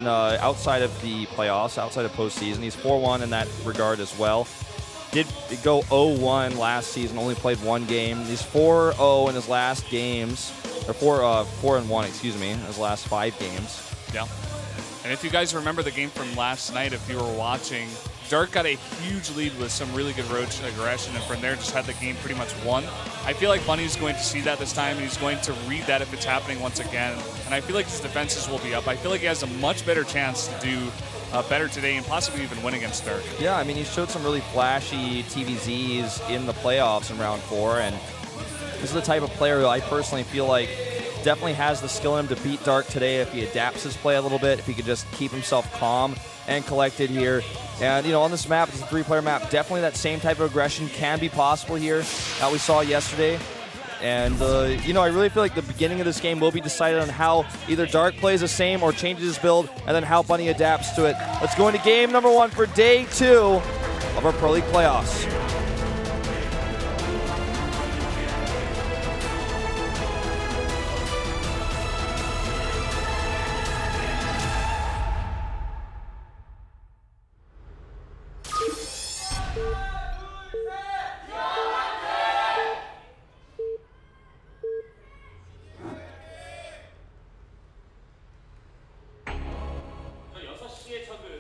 outside of the playoffs, outside of postseason. He's 4-1 in that regard as well. Did go 0-1 last season, only played one game. He's 4-0 in his last games, or 4-1, excuse me, in his last 5 games. Yeah. And if you guys remember the game from last night, if you were watching, Dark got a huge lead with some really good road aggression, and from there just had the game pretty much won. I feel like Bunny's going to see that this time, and he's going to read that if it's happening once again. And I feel like his defenses will be up. I feel like he has a much better chance to do better today and possibly even win against Dark. Yeah, I mean, he showed some really flashy TVZs in the playoffs in round 4, and this is the type of player who I personally feel like definitely has the skill in him to beat Dark today if he adapts his play a little bit, if he could just keep himself calm and collected here. And, you know, on this map, it's a 3-player map. Definitely that same type of aggression can be possible here that we saw yesterday. And, you know, I really feel like the beginning of this game will be decided on how either Dark plays the same or changes his build, and then how Bunny adapts to it. Let's go into game number 1 for day 2 of our Pro League playoffs.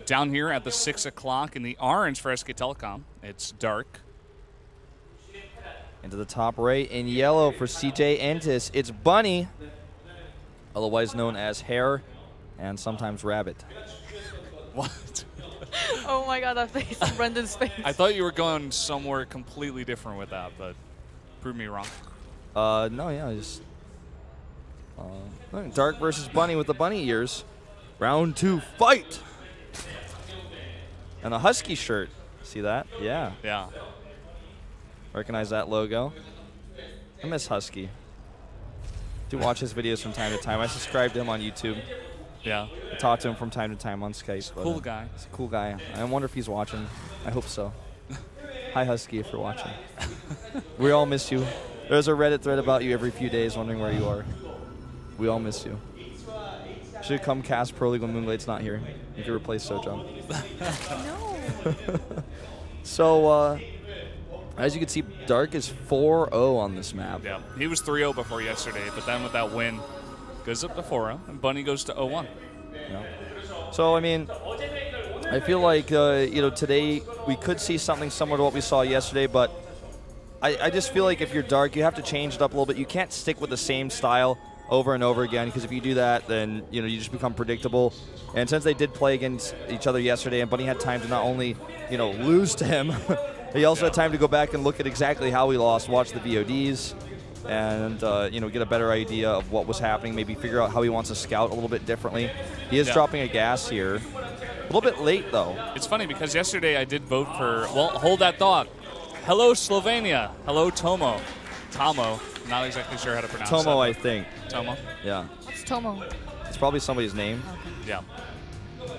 Down here at the 6 o'clock in the orange for SK Telecom, it's Dark. Into the top right in yellow for CJ Entis, it's Bunny, otherwise known as Hare and sometimes Rabbit. What? Oh my god, that face, Brendan's face. I thought you were going somewhere completely different with that, but prove me wrong. No, yeah, just Dark versus Bunny with the bunny ears. Round 2, fight! And a Husky shirt. See that? Yeah. Yeah. Recognize that logo? I miss Husky. Do watch his videos from time to time. I subscribe to him on YouTube. Yeah. I talk to him from time to time on Skype. He's a cool guy. He's a cool guy. I wonder if he's watching. I hope so. Hi, Husky, if you're watching. We all miss you. There's a Reddit thread about you every few days wondering where you are. We all miss you. Should come cast Pro League when Moonglade's not here. You could replace Sojung. No. So, as you can see, Dark is 4-0 on this map. Yeah, he was 3-0 before yesterday, but then with that win, goes up to 4-0, and Bunny goes to 0-1. Yeah. So, I mean, I feel like, you know, today we could see something similar to what we saw yesterday, but I just feel like if you're Dark, you have to change it up a little bit. You can't stick with the same style over and over again, because if you do that, then, you know, you just become predictable. And since they did play against each other yesterday, and Bunny had time to not only, you know, lose to him, he also had time to go back and look at exactly how he lost, watch the VODs, and, you know, get a better idea of what was happening, maybe figure out how he wants to scout a little bit differently. He is dropping a gas here. A little bit late, though. It's funny, because yesterday I did vote for, well, hold that thought. Hello, Slovenia. Hello, Tomo. Not exactly sure how to pronounce Tomo, that. I think. Tomo? Yeah. What's Tomo? It's probably somebody's name. Okay. Yeah.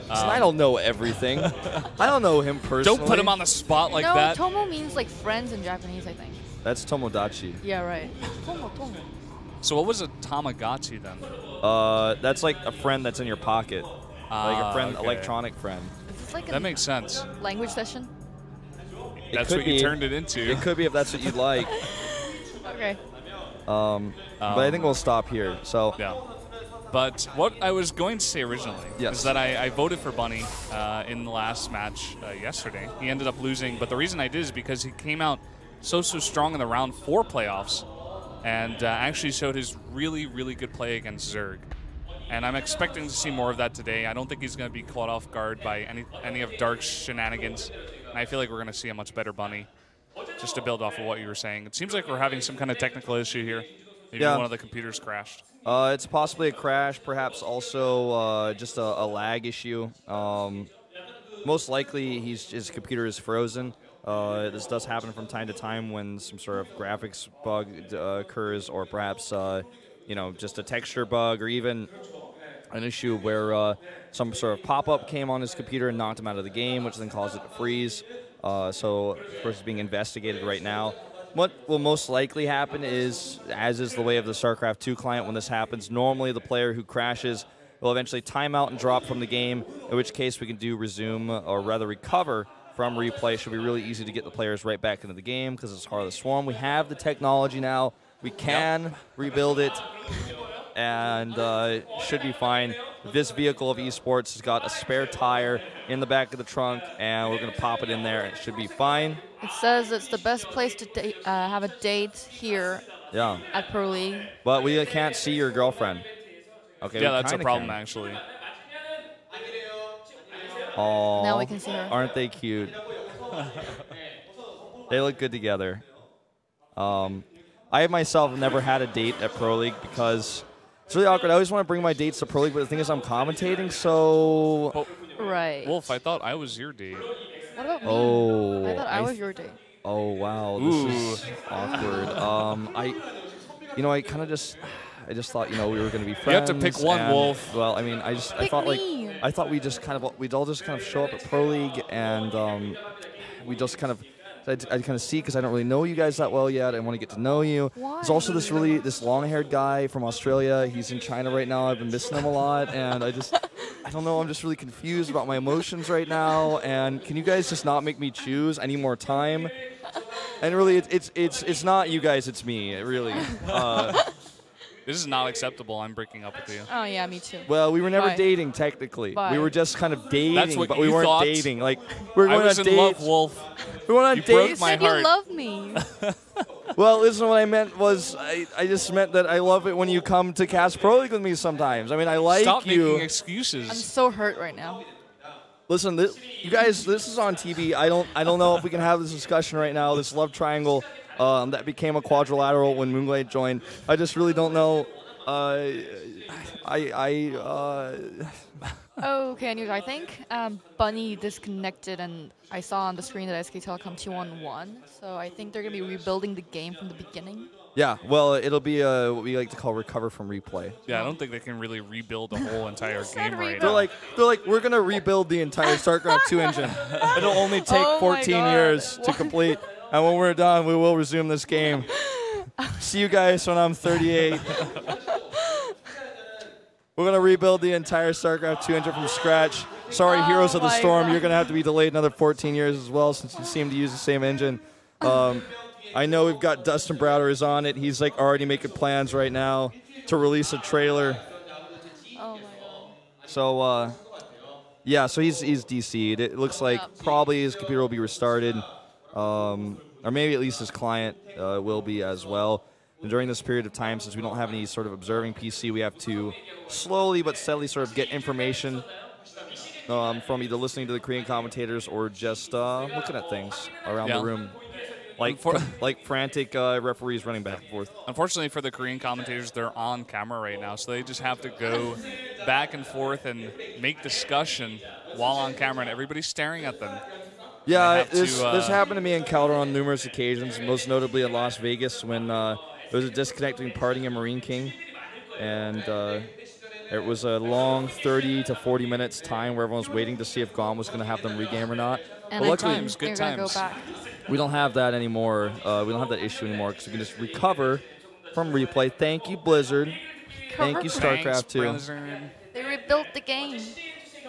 I don't know everything. I don't know him personally. Don't put him on the spot like that. No, Tomo means like friends in Japanese, I think. That's Tomodachi. Yeah, right. Tomo. So what was a Tamagotchi then? That's like a friend that's in your pocket. Like a friend, okay. electronic friend. Is this like That makes sense. language session? That's what you turned it into. It could be if that's what you'd like. Okay. But I think we'll stop here. So yeah. But what I was going to say originally is that I voted for Bunny in the last match yesterday. He ended up losing, but the reason I did is because he came out so strong in the round 4 playoffs and actually showed his really, really good play against Zerg. And I'm expecting to see more of that today. I don't think he's going to be caught off guard by any of Dark's shenanigans. And I feel like we're going to see a much better Bunny. Just to build off of what you were saying, it seems like we're having some kind of technical issue here. Maybe one of the computers crashed. It's possibly a crash, perhaps also just a lag issue. Most likely his computer is frozen. This does happen from time to time when some sort of graphics bug occurs, or perhaps you know, just a texture bug, or even an issue where some sort of pop-up came on his computer and knocked him out of the game, which then caused it to freeze. So, of course, it's being investigated right now. What will most likely happen is, as is the way of the StarCraft 2 client when this happens, normally the player who crashes We'll eventually time out and drop from the game, in which case we can do resume, or rather recover from replay. It should be really easy to get the players right back into the game because it's Heart of the Swarm. We have the technology now. We can rebuild it, and should be fine. This vehicle of esports has got a spare tire in the back of the trunk, and we're going to pop it in there, and it should be fine. It says it's the best place to have a date here at Pro League. But we can't see your girlfriend. Okay. Yeah, that's a problem, actually. Aww, now we can see her. Aren't they cute? They look good together. I myself have never had a date at Pro League because it's really awkward. I always want to bring my dates to Pro League, but the thing is I'm commentating, so... Right. Wolf, I thought I was your date. What about me? Oh, I thought I was your date. Oh, wow. This is awkward. I kind of just... I just thought, we were going to be friends. You have to pick one, Wolf. Well, I mean, I thought we'd all just kind of show up at Pro League, and we just kind of, I'd kind of see, because I don't really know you guys that well yet. I want to get to know you. Why? There's also this long-haired guy from Australia. He's in China right now. I've been missing him a lot, and I don't know. I'm just really confused about my emotions right now. And can you guys just not make me choose? I need more time. And really, it's not you guys. It's me. Really. This is not acceptable. I'm breaking up with you. Oh, yeah, me too. Well, we were never dating, technically. Bye. We were just kind of dating, That's what but we weren't thought? dating. Like, we were going I was on in dates. love, Wolf. We went on You dates. broke my You said heart. you love me. Well, listen, what I meant was, I just meant that I love it when you come to cast Pro League with me sometimes. I mean, I like Stop you. making excuses. I'm so hurt right now. Listen, you guys, this is on TV. I don't know if we can have this discussion right now. This love triangle that became a quadrilateral when Moonglade joined. I just really don't know. Okay, news. I think Bunny disconnected, and I saw on the screen that SK Telecom 2-1 won. So I think they're gonna be rebuilding the game from the beginning. Yeah, well, it'll be what we like to call recover from replay. Yeah, I don't think they can really rebuild the whole entire game right They're now. like, we're gonna rebuild the entire StarCraft 2 engine. It'll only take 14 years to complete, and when we're done, we will resume this game. See you guys when I'm 38. We're going to rebuild the entire StarCraft 2 engine from scratch. Sorry, Heroes of the Storm, you're going to have to be delayed another 14 years as well since you seem to use the same engine. I know we've got Dustin Browder is on it. He's like already making plans right now to release a trailer. Oh my god. So, yeah, so he's DC'd. It looks like probably his computer will be restarted. Or maybe at least his client will be as well. And during this period of time, since we don't have any sort of observing PC, we have to slowly but steadily sort of get information from either listening to the Korean commentators or just looking at things around the room. Like frantic referees running back and forth. Unfortunately for the Korean commentators, they're on camera right now, so they just have to go back and forth and make discussion while on camera, and everybody's staring at them. Yeah, this happened to me in Calder on numerous occasions, most notably in Las Vegas when there was a disconnect between Parting and Marine King, and it was a long 30 to 40 minutes time where everyone was waiting to see if GOM was going to have them regame or not. And but luckily, it was good times. Go back. We don't have that anymore. We don't have that issue anymore because we can just recover from replay. Thank you, Blizzard. Thank you, StarCraft 2. They rebuilt the game.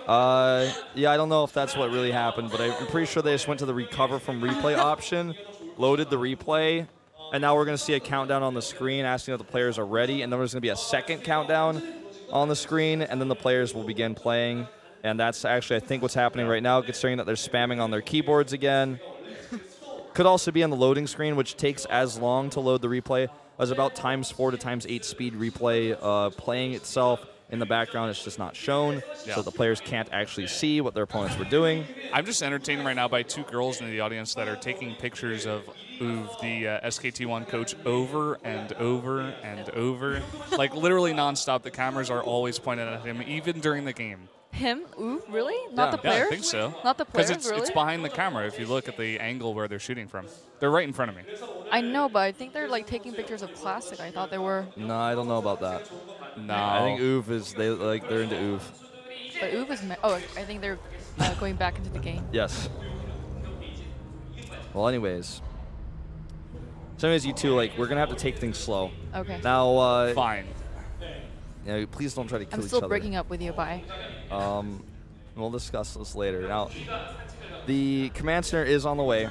Yeah, I don't know if that's what really happened, but I'm pretty sure they just went to the recover from replay option, loaded the replay, and now we're going to see a countdown on the screen asking if the players are ready, and then there's going to be a second countdown on the screen, and then the players will begin playing. And that's actually, I think, what's happening right now, considering that they're spamming on their keyboards again. Could also be on the loading screen, which takes as long to load the replay as about ×4 to ×8 speed replay playing itself. In the background, it's just not shown, so the players can't actually see what their opponents were doing. I'm just entertained right now by two girls in the audience that are taking pictures of Uv, the SKT1 coach, over and over and over. Like, literally nonstop. The cameras are always pointed at him, even during the game. Him? Ooh, really? Not the players? Yeah, I think so. Not the players, because really? it's behind the camera if you look at the angle where they're shooting from. They're right in front of me. I know, but I think they're like taking pictures of Classic. I thought they were. No, I don't know about that. No. I think Uv is, they're into Uv. But Uv is, I think they're going back into the game. Yes. Well, anyways. So anyways, you two, we're going to have to take things slow. Okay. Now, fine. please don't try to kill each other. I'm still breaking up with you, bye. We'll discuss this later. Now, the command center is on the way.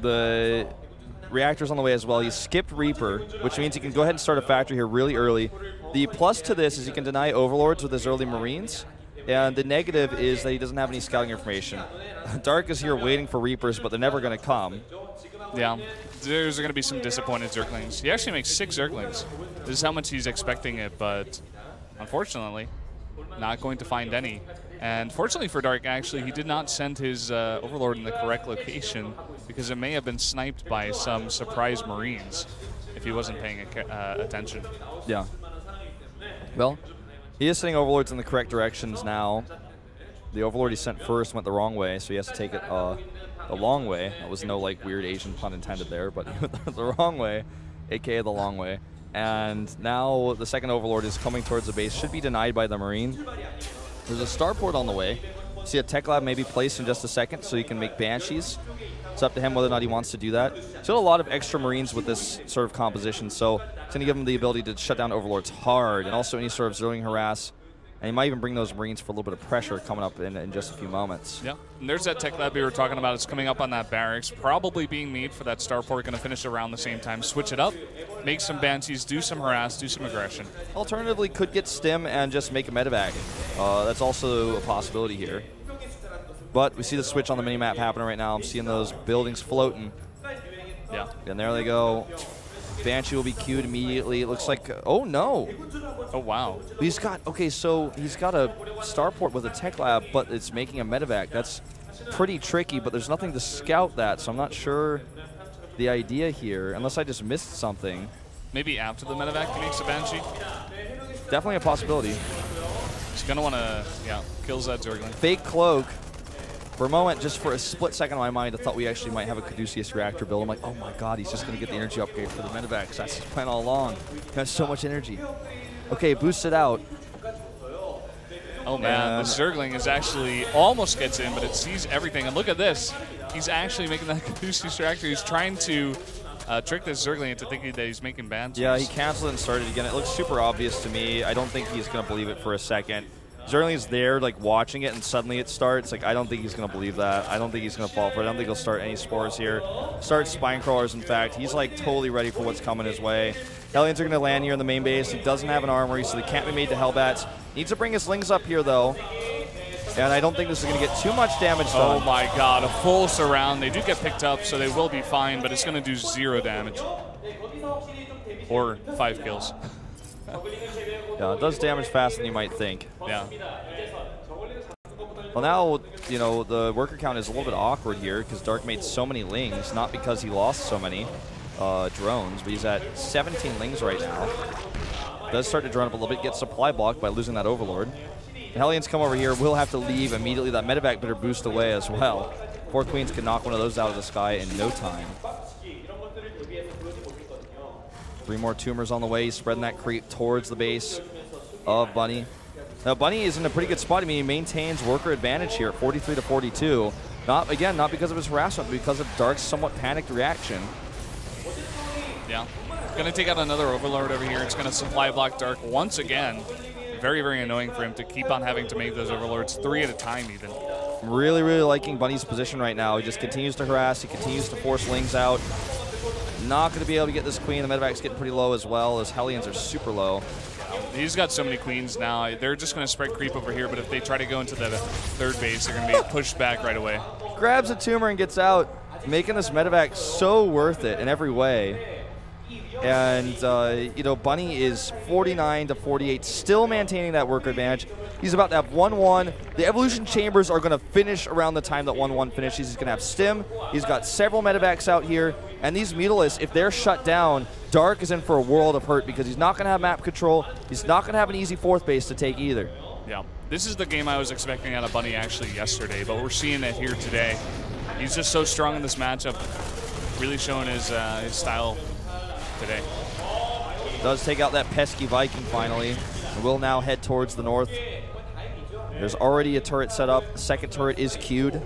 The reactor's on the way as well. He skipped Reaper, which means he can go ahead and start a factory here really early. The plus to this is he can deny Overlords with his early Marines. And the negative is that he doesn't have any scouting information. Dark is here waiting for Reapers, but they're never going to come. Yeah, there's going to be some disappointed Zerglings. He actually makes 6 Zerglings. This is how much he's expecting it, but unfortunately, not going to find any. And fortunately for Dark, actually, he did not send his Overlord in the correct location because it may have been sniped by some surprise Marines if he wasn't paying attention. Yeah. Well, he is sending Overlords in the correct directions now. The Overlord he sent first went the wrong way, so he has to take it the long way. That was no like weird Asian pun intended there, but the wrong way, aka the long way. And now the second Overlord is coming towards the base. Should be denied by the Marine. There's a starport on the way. See a tech lab may be placed in just a second so you can make Banshees. It's up to him whether or not he wants to do that. Still a lot of extra Marines with this sort of composition, so it's going to give him the ability to shut down Overlords hard and also any sort of Zergling harass. And he might even bring those Marines for a little bit of pressure coming up in just a few moments. Yeah, and there's that tech lab we were talking about. It's coming up on that barracks, probably being made for that starport. Going to finish around the same time. Switch it up, make some Banshees, do some harass, do some aggression. Alternatively, could get Stim and just make a medevac. That's also a possibility here. But we see the switch on the minimap happening right now. I'm seeing those buildings floating. Yeah. And there they go. Banshee will be queued immediately. It looks like, oh no. Oh wow. He's got, okay, so he's got a starport with a tech lab, but it's making a medevac. That's pretty tricky, but there's nothing to scout that, so I'm not sure the idea here, unless I just missed something. Maybe after the medevac he makes a Banshee? Definitely a possibility. He's going to want to, yeah, kills that Zergling. Fake cloak. For a moment, just for a split second in my mind, I thought we actually might have a Caduceus reactor build. I'm like, oh my god, he's just going to get the energy upgrade for the medevacs. That's his plan all along. He has so much energy. Okay, boost it out. Oh man, the Zergling is actually almost gets in, but it sees everything. And look at this. He's actually making that Caduceus reactor. He's trying to trick this Zergling into thinking that he's making Banshees. Yeah, he canceled and started again. It looks super obvious to me. I don't think he's going to believe it for a second. Zergling's there, like, watching it, and suddenly it starts. Like, I don't think he's going to believe that. I don't think he's going to fall for it. I don't think he'll start any spores here. Start spine crawlers, in fact. He's, like, totally ready for what's coming his way. Hellions are going to land here in the main base. He doesn't have an armory, so they can't be made to Hellbats. Needs to bring his Lings up here, though. And I don't think this is going to get too much damage done. Oh, my God. A full surround. They do get picked up, so they will be fine, but it's going to do 0 damage. Or 5 kills. Yeah, it does damage faster than you might think. Yeah. Well, now, you know, the worker count is a little bit awkward here because Dark made so many Lings, not because he lost so many drones, but he's at 17 Lings right now. Does start to drone up a little bit, gets supply blocked by losing that Overlord. The Hellions come over here, will have to leave immediately. That medevac better boost away as well. 4 Queens can knock one of those out of the sky in no time. 3 more tumors on the way. He's spreading that creep towards the base of Bunny. Now, Bunny is in a pretty good spot. I mean, he maintains worker advantage here at 43 to 42. Not because of his harassment, but because of Dark's somewhat panicked reaction. Yeah. Going to take out another Overlord over here. It's going to supply block Dark once again. Very, very annoying for him to keep on having to make those Overlords 3 at a time even. I'm really, really liking Bunny's position right now. He just continues to harass. He continues to force Lings out. Not going to be able to get this Queen. The medevac's getting pretty low as well, as Hellions are super low. He's got so many Queens now. They're just going to spread creep over here, but if they try to go into the third base, they're going to be pushed back right away. Grabs a tumor and gets out, making this medevac so worth it in every way. And, you know, Bunny is 49 to 48, still maintaining that worker advantage. He's about to have 1-1. The Evolution Chambers are going to finish around the time that 1-1 finishes. He's going to have Stim. He's got several medevacs out here. And these Mutalisks, if they're shut down, Dark is in for a world of hurt because he's not going to have map control. He's not going to have an easy 4th base to take either. Yeah, this is the game I was expecting out of Bunny actually yesterday, but we're seeing it here today. He's just so strong in this matchup, really showing his style today. Does take out that pesky Viking finally. And will now head towards the north. There's already a turret set up. The second turret is queued.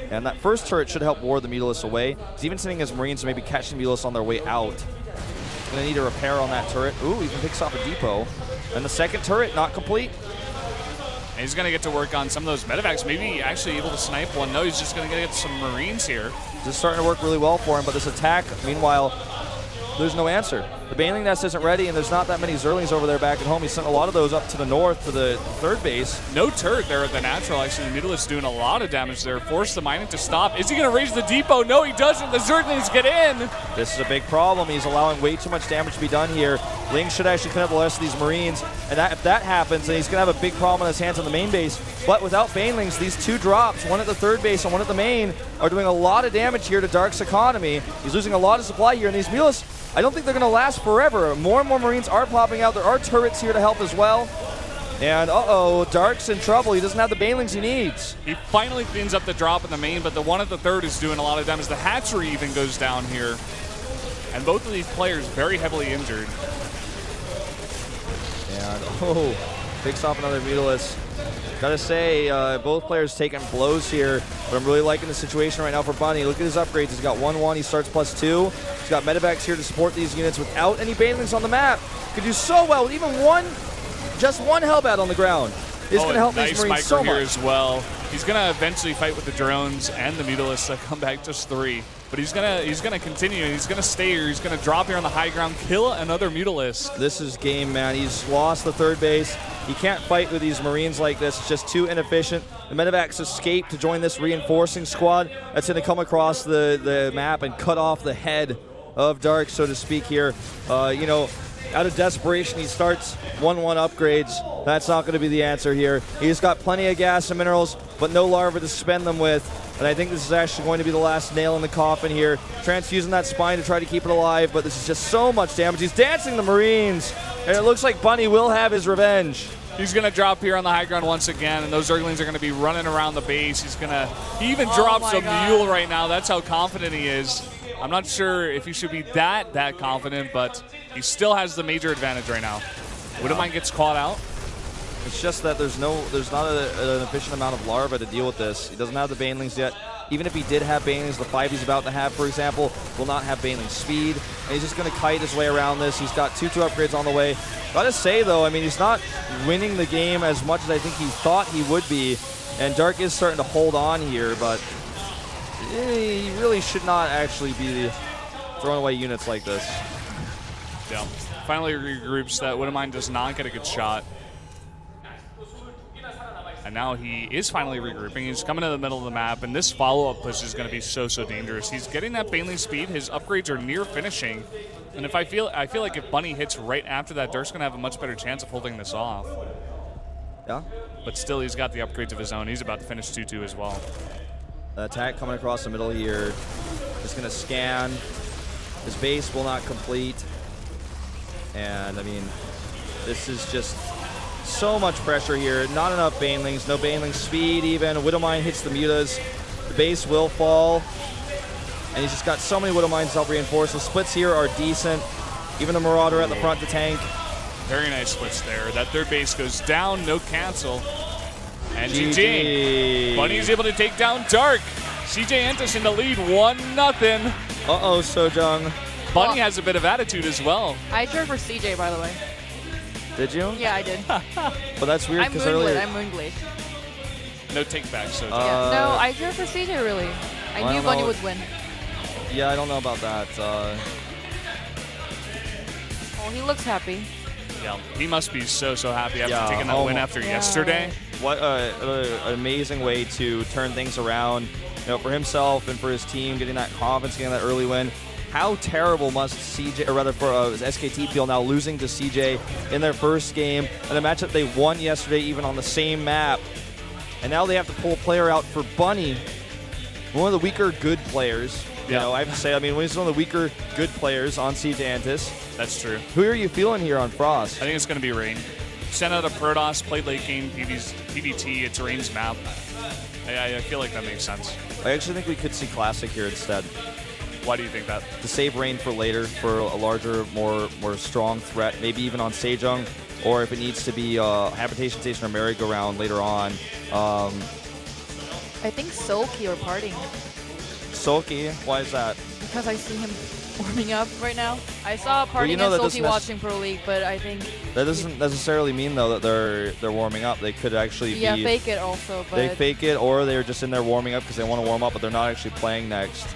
And that first turret should help ward the Mutalisks away. He's even sending his Marines to maybe catch the Mutalisks on their way out. Gonna need a repair on that turret. Ooh, even picks off a depot. And the second turret, not complete. And he's going to get to work on some of those medevacs. Maybe actually able to snipe one. No, he's just going to get some Marines here. This is starting to work really well for him, but this attack, meanwhile, there's no answer. The Baneling nest isn't ready, and there's not that many Zerlings over there back at home. He sent a lot of those up to the north to the third base. No turret there at the natural. Actually, the Mutalisk doing a lot of damage there. Force the mining to stop. Is he going to raise the depot? No, he doesn't. The Zerglings get in. This is a big problem. He's allowing way too much damage to be done here. Ling should actually clean up the rest of these Marines, and if that happens, then he's going to have a big problem on his hands on the main base. But without Banelings, these two drops, one at the third base and one at the main, are doing a lot of damage here to Dark's economy. He's losing a lot of supply here, and these Mutalisks, I don't think they're going to last forever. More and more Marines are popping out. There are turrets here to help as well. And uh-oh, Dark's in trouble. He doesn't have the Banelings he needs. He finally cleans up the drop in the main, but the one at the third is doing a lot of damage. The hatchery even goes down here. And both of these players very heavily injured. And oh, picks off another Mutalisk. Gotta say, both players taking blows here, but I'm really liking the situation right now for Bunny. Look at his upgrades. He's got 1-1, he starts +2. He's got medevacs here to support these units without any Banelings on the map. Could do so well with even just one Hellbat on the ground. It's gonna help these Marines so much. Here as well. He's gonna eventually fight with the drones and the Mutalisks that come back just 3. But he's gonna continue. He's gonna stay here. He's gonna drop here on the high ground, kill another Mutalisk. This is game, man. He's lost the third base. He can't fight with these Marines like this. It's just too inefficient. The medevacs escape to join this reinforcing squad that's gonna come across the map and cut off the head of Dark, so to speak here. You know, out of desperation, he starts 1-1 upgrades. That's not going to be the answer here. He's got plenty of gas and minerals, but no larva to spend them with. And I think this is actually going to be the last nail in the coffin here. Transfusing that spine to try to keep it alive, but this is just so much damage. He's dancing the Marines, and it looks like Bunny will have his revenge. He's going to drop here on the high ground once again, and those Zerglings are going to be running around the base. He even drops a mule right now. That's how confident he is. I'm not sure if he should be that confident, but he still has the major advantage right now. Widowmine gets caught out. It's just that there's not an efficient amount of larva to deal with this. He doesn't have the Banelings yet. Even if he did have Banelings, the 5 he's about to have, for example, will not have Baneling speed. And he's just going to kite his way around this. He's got 2-2 upgrades on the way. Gotta say, though, I mean, he's not winning the game as much as I think he thought he would be. And Dark is starting to hold on here, but he really should not actually be throwing away units like this. Yeah. Finally regroups that Widowmine does not get a good shot. And now he is finally regrouping. He's coming to the middle of the map, and this follow-up push is going to be so dangerous. He's getting that Baneling speed. His upgrades are near finishing. And if I feel like if Bunny hits right after that, Dark's going to have a much better chance of holding this off. Yeah. But still, he's got the upgrades of his own. He's about to finish 2-2 as well. The attack coming across the middle here. Just going to scan. His base will not complete. And, I mean, this is just so much pressure here. Not enough Banelings. No Baneling speed even. Widowmine hits the mutas. The base will fall. And he's just got so many Widowmines to help reinforce. The splits here are decent. Even the Marauder at the front to tank. Very nice splits there. That third base goes down. No cancel. And GG. Bunny's able to take down Dark. CJ Entis in the lead, 1-0. Uh-oh, Sojung. Bunny has a bit of attitude as well. I cheered for CJ, by the way. Did you? Yeah, I did. But that's weird because earlier. I'm Moonblade. No take back, Sojung. Yeah. No, I cheered for CJ, really. I knew Bunny would win. Yeah, I don't know about that. Oh, he looks happy. Yeah, he must be so happy after taking that win after yesterday. What an amazing way to turn things around, you know, for himself and for his team, getting that confidence, getting that early win. How terrible must CJ, or rather for SKT feel now losing to CJ in their first game, and a match that they won yesterday even on the same map. And now they have to pull a player out for Bunny, one of the weaker good players. You know, I have to say, I mean, he's one of the weaker good players on CJ Entis. That's true. Who are you feeling here on Frost? I think it's going to be Rain. Send out a Protoss, played late game PVT, it's Rain's map. I feel like that makes sense. I actually think we could see Classic here instead. Why do you think that? To save Rain for later, for a larger, more strong threat, maybe even on Sejong, or if it needs to be Habitation Station or Merry-Go-Round later on. I think Sulky or Parting. Sulky? Why is that? Because I see him warming up right now. I saw Party and Salty watching Pro League, but I think that doesn't necessarily mean though that they're warming up. They could actually be fake it also. But they fake it, or they're just in there warming up because they want to warm up, but they're not actually playing next.